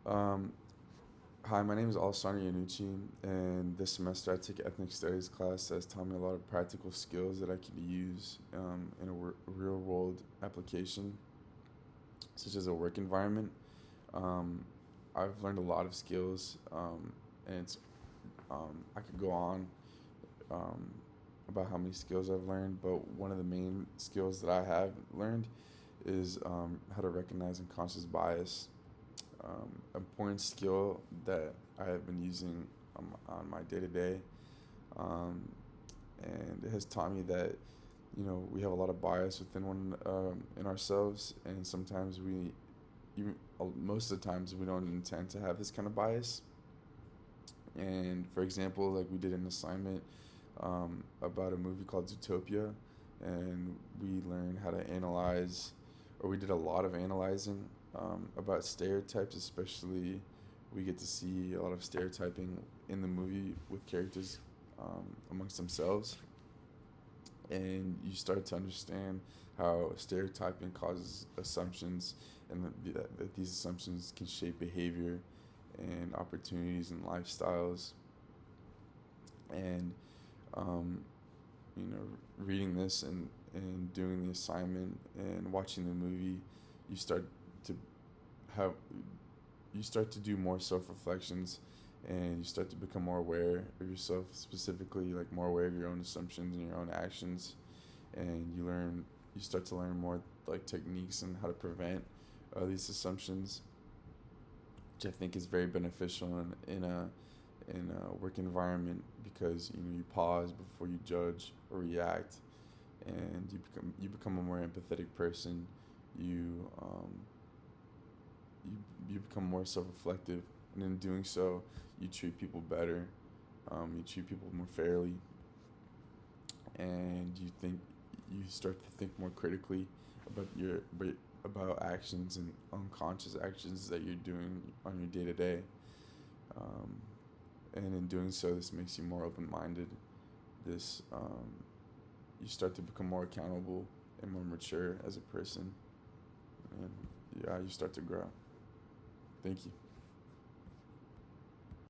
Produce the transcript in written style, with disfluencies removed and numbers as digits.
Um, Hi, my name is Alessandro Yanucci, and this semester I take ethnic studies class that's taught me a lot of practical skills that I can use in a real world application, such as a work environment. Um, I've learned a lot of skills, and I could go on um, about how many skills I've learned, but one of the main skills that I have learned is how to recognize unconscious bias. Important skill that I have been using on my day to day, and it has taught me that we have a lot of bias within one in ourselves, and sometimes even most of the times we don't intend to have this kind of bias. And for example, like we did an assignment about a movie called Zootopia, and we learned how to analyze, or we did a lot of analyzing about stereotypes, especially we get to see a lot of stereotyping in the movie with characters amongst themselves, and you start to understand how stereotyping causes assumptions, and that these assumptions can shape behavior and opportunities and lifestyles. And um, reading this and doing the assignment and watching the movie, you start to have you start to do more self reflections, and you start to become more aware of yourself, specifically like more aware of your own assumptions and your own actions. And you start to learn more like techniques and how to prevent these assumptions, which I think is very beneficial in a work environment, because you pause before you judge or react, and you become a more empathetic person. You you become more self-reflective, and in doing so, you treat people better. You treat people more fairly, and you start to think more critically about actions and unconscious actions that you're doing on your day to day. And in doing so, this makes you more open-minded. This You start to become more accountable and more mature as a person, and yeah, you start to grow. Thank you.